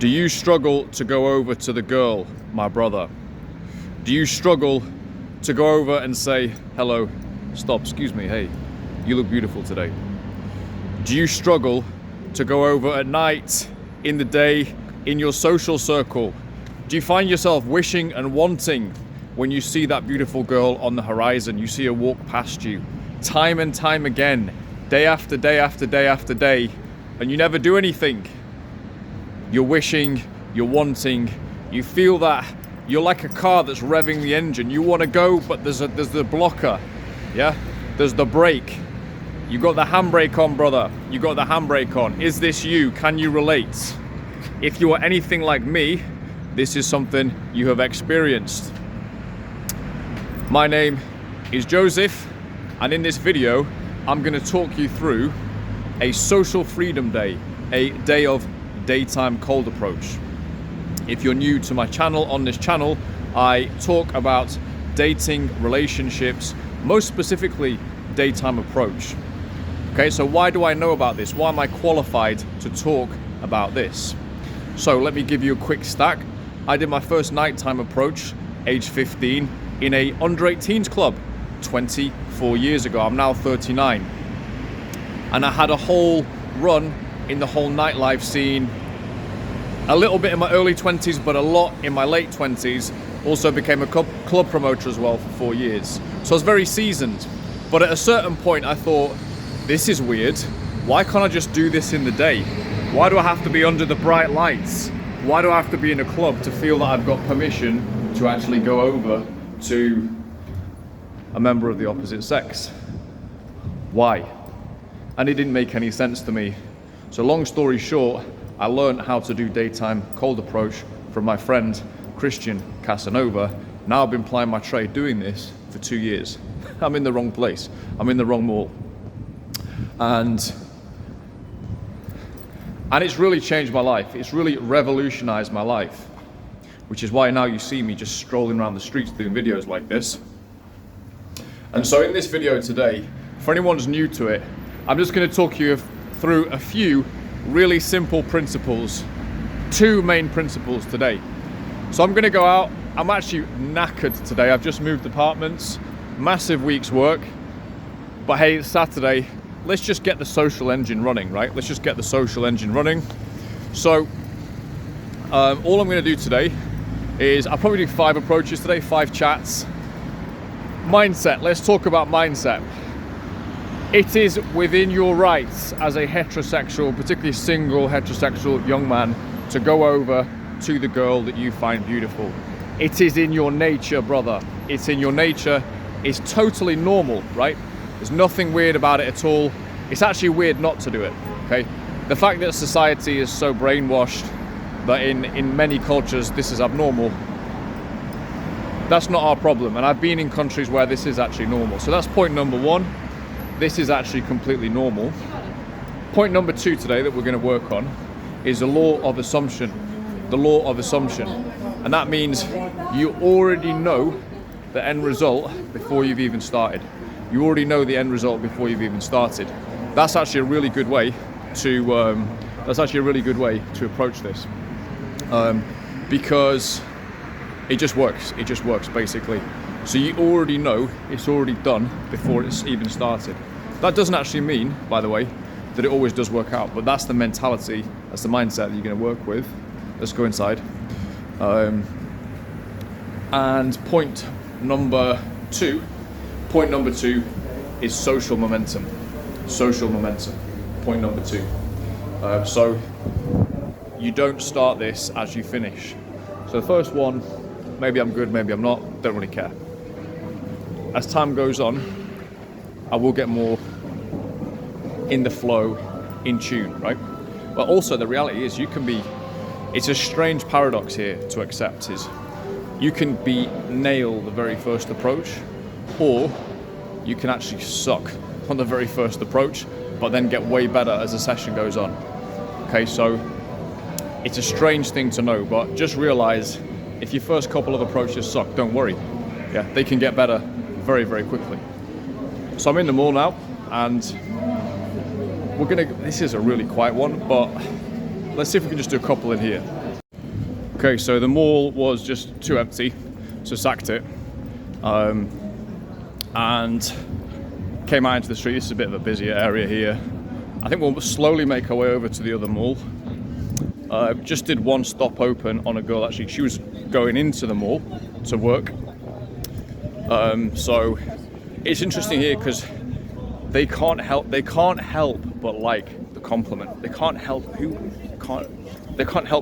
Do you struggle to go over to the girl, my brother? Do you struggle to go over and say, hello, stop, excuse me, hey, you look beautiful today? Do you struggle to go over at night, in the day, in your social circle? Do you find yourself wishing and wanting when you see that beautiful girl on the horizon, you see her walk past you, time and time again, day after day after day after day, and you never do anything? You're wishing, you're wanting, you feel that you're like a car that's revving the engine. You want to go, but there's the blocker, yeah? There's the brake. You got the handbrake on, brother. You got the handbrake on. Is this you? Can you relate? If you are anything like me, this is something you have experienced. My name is Joseph, and in this video, I'm going to talk you through a social freedom day, a day of daytime cold approach. If you're new to my channel, on this channel, I talk about dating, relationships, most specifically daytime approach. Okay, so why do I know about this? Why am I qualified to talk about this? So let me give you a quick stack. I did my first nighttime approach, age 15, in a under 18s club 24 years ago. I'm now 39. And I had a whole run in the whole nightlife scene, a little bit in my early 20s, but a lot in my late 20s. Also became a club promoter as well for 4 years. So I was very seasoned. But at a certain point I thought, this is weird. Why can't I just do this in the day? Why do I have to be under the bright lights? Why do I have to be in a club to feel that I've got permission to actually go over to a member of the opposite sex? Why? And it didn't make any sense to me. So long story short, I learned how to do daytime cold approach from my friend Christian Casanova. Now I've been plying my trade doing this for 2 years. I'm in the wrong place. I'm in the wrong mall. And it's really changed my life. It's really revolutionized my life, which is why now you see me just strolling around the streets doing videos like this. And so in this video today, for anyone who's new to it, I'm just going to talk you through a few really simple principles, 2 main principles today. So I'm going to go out. I'm actually knackered today. I've just moved apartments, massive week's work, but hey, it's Saturday. Let's just get the social engine running, right? Let's just get the social engine running. So all I'm going to do today is I'll probably do 5 approaches today, 5 chats. Mindset. Let's talk about mindset. It is within your rights as a heterosexual, particularly single heterosexual young man, to go over to the girl that you find beautiful. It is in your nature, brother. It's in your nature. It's totally normal, right? There's nothing weird about it at all. It's actually weird not to do it, okay? The fact that society is so brainwashed that in many cultures this is abnormal, that's not our problem. And I've been in countries where this is actually normal. So that's point number 1. This is actually completely normal. Point number 2 today that we're going to work on is the law of assumption. The law of assumption. And that means you already know the end result before you've even started. You already know the end result before you've even started. That's actually a really good way to approach this, because it just works. It just works basically. So you already know it's already done before it's even started. That doesn't actually mean, by the way, that it always does work out, but that's the mentality, that's the mindset that you're going to work with. Let's go inside. And point number 2 is social momentum. Social momentum. Point number 2. So you don't start this as you finish. So the first one, maybe I'm good, maybe I'm not, don't really care. As time goes on, I will get more in the flow, in tune, right? But also the reality is it's a strange paradox here to accept, is you can nail the very first approach, or you can actually suck on the very first approach, but then get way better as the session goes on. Okay, so it's a strange thing to know, but just realize if your first couple of approaches suck, don't worry. Yeah, they can get better very, very quickly. So I'm in the mall now, and this is a really quiet one, but let's see if we can just do a couple in here. Okay, so the mall was just too empty, so sacked it, and came out into the street. This is a bit of a busier area here. I think we'll slowly make our way over to the other mall. Just did one stop open on a girl. Actually, she was going into the mall to work. So it's interesting here because they can't help but like the compliment. They can't help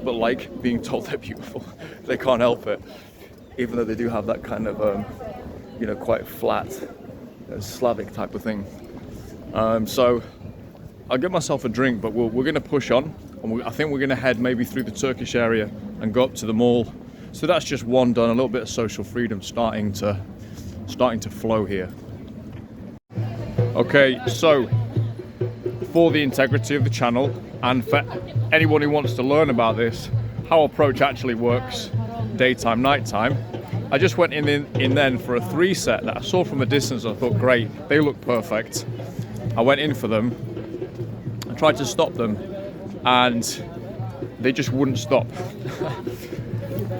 but like being told they're beautiful. They can't help it, even though they do have that kind of you know, quite flat Slavic type of thing. So I'll get myself a drink, but we're going to push on, and I think we're going to head maybe through the Turkish area and go up to the mall. So that's just one done. A little bit of social freedom starting to flow here. Okay, so for the integrity of the channel and for anyone who wants to learn about this, how Approach actually works, daytime, nighttime, I just went in then for a 3 set that I saw from a distance. I thought, great, they look perfect. I went in for them. I tried to stop them, and they just wouldn't stop.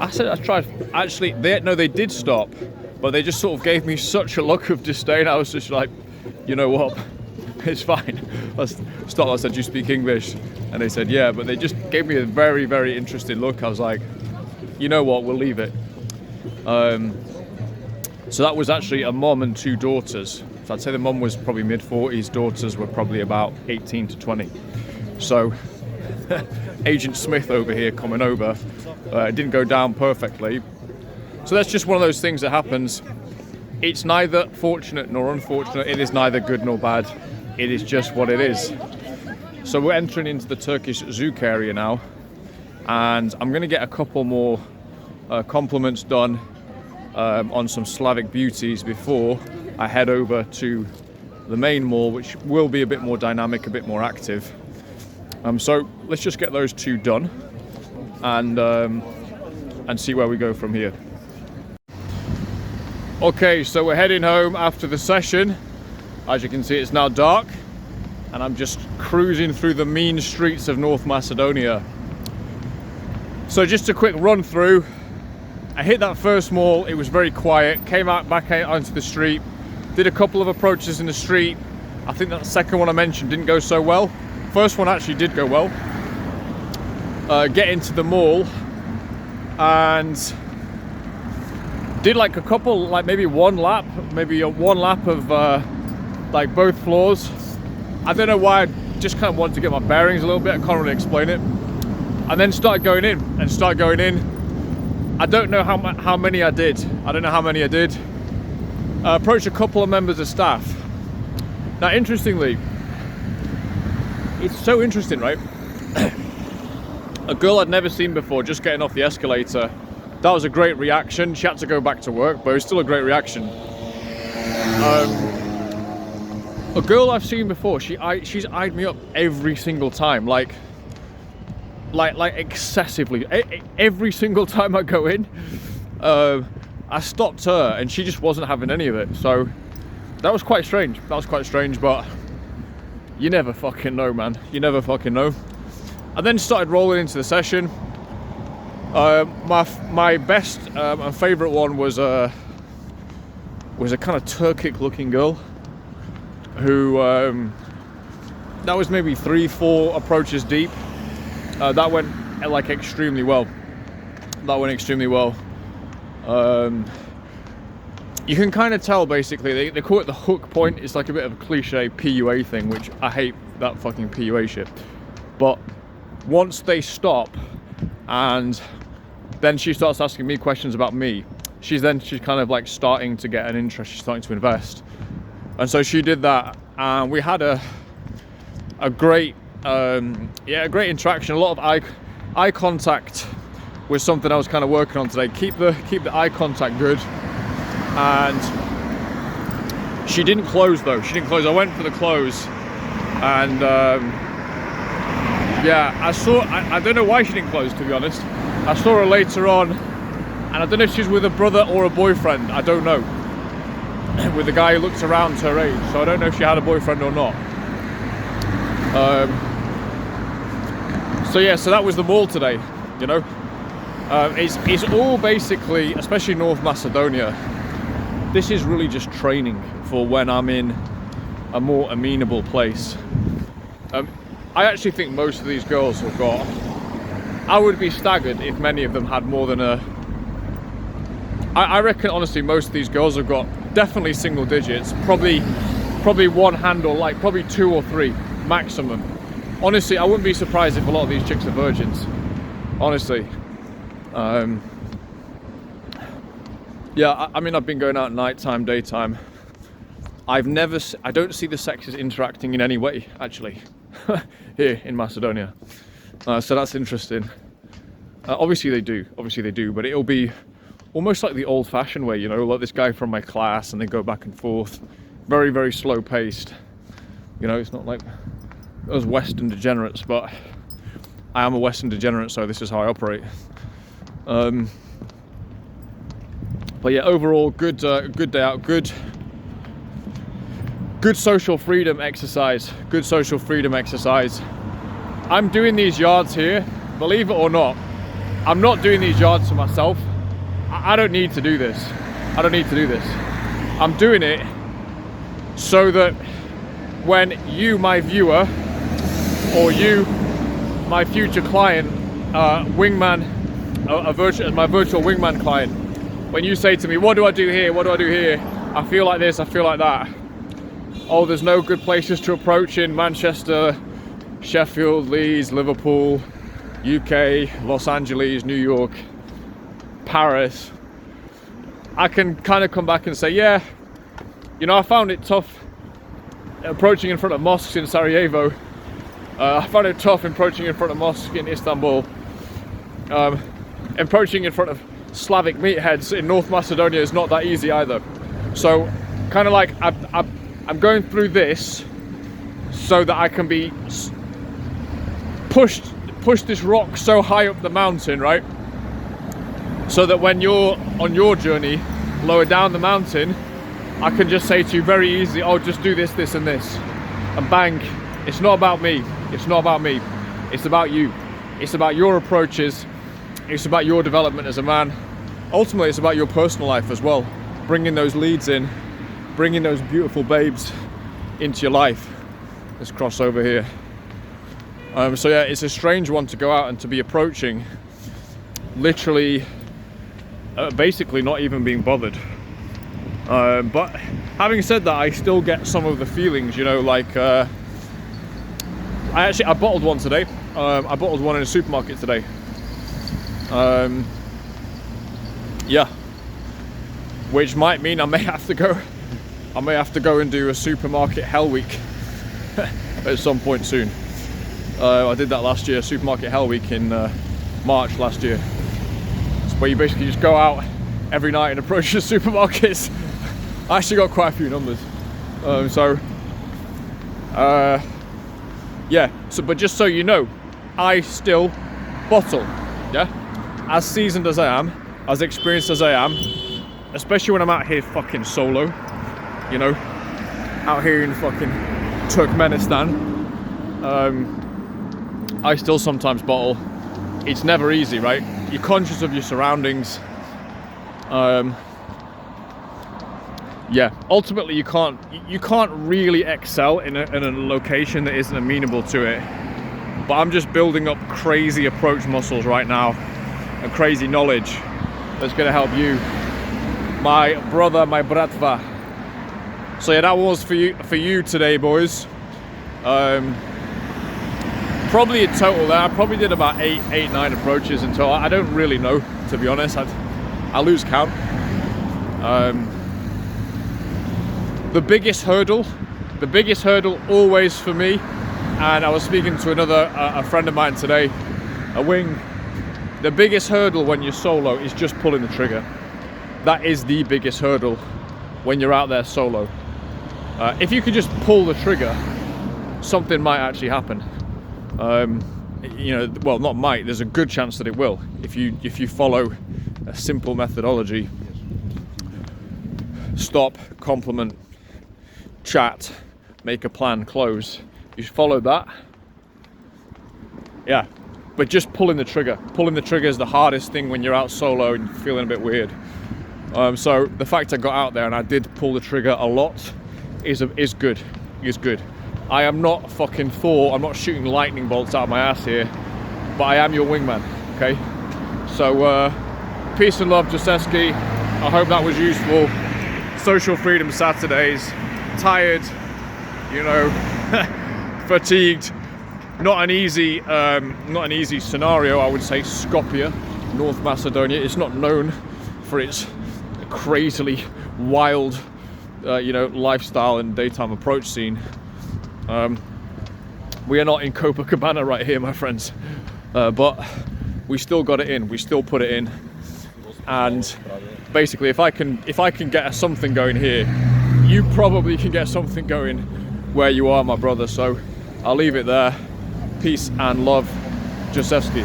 I tried. Actually, they did stop, but they just sort of gave me such a look of disdain. I was just like, you know what? It's fine. Let's stop. I said, do you speak English? And they said, yeah, but they just gave me a very, very interested look. I was like, you know what? We'll leave it. So that was actually a mom and 2 daughters. So I'd say the mom was probably mid-40s, daughters were probably about 18 to 20. So Agent Smith over here coming over, it didn't go down perfectly. So that's just one of those things that happens. It's neither fortunate nor unfortunate. It is neither good nor bad. It is just what it is. So we're entering into the Turkish Zouk area now, and I'm going to get a couple more compliments done on some Slavic beauties before I head over to the main mall, which will be a bit more dynamic, a bit more active. So let's just get those 2 done and see where we go from here. Okay, so we're heading home after the session. As you can see, it's now dark, and I'm just cruising through the mean streets of North Macedonia. So just a quick run through. I hit that first mall, it was very quiet, came back out onto the street, did a couple of approaches in the street. I think that second one I mentioned didn't go so well. First one actually did go well. Get into the mall and did like a couple, like maybe one lap of like both floors. I don't know why, I just kind of wanted to get my bearings a little bit, I can't really explain it. And then started going in. I don't know how many I did. Approached a couple of members of staff. Now, interestingly, it's so interesting, right? A girl I'd never seen before, just getting off the escalator. That was a great reaction. She had to go back to work, but it was still a great reaction. A girl I've seen before, she's eyed me up every single time, like excessively. Every single time I go in, I stopped her and she just wasn't having any of it. So that was quite strange. But you never fucking know, man. You never fucking know. I then started rolling into the session. My best and favourite one was a kind of Turkic looking girl who that was maybe 3-4 approaches deep. That went like extremely well. You can kind of tell, basically, they call it the hook point. It's like a bit of a cliche PUA thing, which I hate that fucking PUA shit. But once they stop and then she starts asking me questions about me, she's kind of like starting to get an interest, she's starting to invest. And so she did that, and we had a great great interaction. A lot of eye contact was something I was kind of working on today. Keep the eye contact good. And she didn't close though. I went for the close, and I don't know why she didn't close, to be honest. I saw her later on, and I don't know if she's with a brother or a boyfriend. I don't know. With a guy who looks around her age, so I don't know if she had a boyfriend or not. So that was the mall today, you know. It's all basically, especially North Macedonia, this is really just training for when I'm in a more amenable place. I actually think most of these girls have got, I would be staggered if many of them had more than I reckon honestly most of these girls have got definitely single digits, probably one handle, like probably 2 or 3 maximum. Honestly, I wouldn't be surprised if a lot of these chicks are virgins, honestly. Yeah, I mean, I've been going out nighttime, daytime. I don't see the sexes interacting in any way, actually, here in Macedonia. So that's interesting. Obviously they do, but it'll be almost like the old-fashioned way, you know, like this guy from my class, and they go back and forth. Very, very slow-paced. You know, it's not like us Western degenerates, but I am a Western degenerate, so this is how I operate. But yeah, overall, good day out, good social freedom exercise. Good social freedom exercise. I'm doing these yards here, believe it or not. I'm not doing these yards for myself. I don't need to do this. I don't need to do this. I'm doing it so that when you, my viewer, or you, my future client, wingman, my virtual wingman client, when you say to me, what do I do here? What do I do here? I feel like this, I feel like that. Oh, there's no good places to approach in Manchester, Sheffield, Leeds, Liverpool, UK, Los Angeles, New York, Paris. I can kind of come back and say, yeah, you know, I found it tough approaching in front of mosques in Sarajevo. I found it tough approaching in front of mosques in Istanbul. Approaching in front of Slavic meatheads in North Macedonia is not that easy either. So kind of like I'm going through this so that I can be push this rock so high up the mountain, right? So that when you're on your journey lower down the mountain, I can just say to you very easily, oh, just do this, this and this, and bang. It's not about me. It's not about me. It's about you. It's about your approaches. It's about your development as a man. Ultimately, it's about your personal life as well. Bringing those leads in, bringing those beautiful babes into your life. Let's cross over here. So yeah, it's a strange one to go out and to be approaching, literally, basically not even being bothered. But having said that, I still get some of the feelings, you know, like I bottled one today. I bottled one in a supermarket today. Yeah, which might mean I may have to go and do a supermarket hell week at some point soon. I did that last year, supermarket hell week in March last year. It's where you basically just go out every night and approach the supermarkets. I actually got quite a few numbers. Yeah, so but just so you know, I still bottle, yeah? As seasoned as I am, as experienced as I am, especially when I'm out here fucking solo, you know, out here in fucking Turkmenistan, I still sometimes bottle. It's never easy, right? You're conscious of your surroundings. Yeah, ultimately you can't really excel in a location that isn't amenable to it. But I'm just building up crazy approach muscles right now and crazy knowledge that's going to help you, my brother, my bratva. So yeah, that was for you today, boys. Probably in total there, I probably did about 9 approaches in total. I don't really know, to be honest. I lose count. The biggest hurdle always for me, and I was speaking to a friend of mine today, a wing. The biggest hurdle when you're solo is just pulling the trigger. That is the biggest hurdle when you're out there solo. If you could just pull the trigger, something might actually happen. You know, well, not might. There's a good chance that it will if you follow a simple methodology. Stop, compliment, chat, make a plan, close. You follow that. Yeah, but just pulling the trigger is the hardest thing when you're out solo and feeling a bit weird. So the fact I got out there and I did pull the trigger a lot is good. I am not fucking Thor. I'm not shooting lightning bolts out of my ass here, but I am your wingman. Okay. So peace and love, Giuseppe. I hope that was useful. Social Freedom Saturdays. Tired, you know, fatigued. Not an easy scenario. I would say Skopje, North Macedonia. It's not known for its crazily wild, you know, lifestyle and daytime approach scene. We are not in Copacabana right here, my friends, but we still got it in. We still put it in, and basically, if I can get something going here, you probably can get something going where you are, my brother. So I'll leave it there. Peace and love, Giuseppe.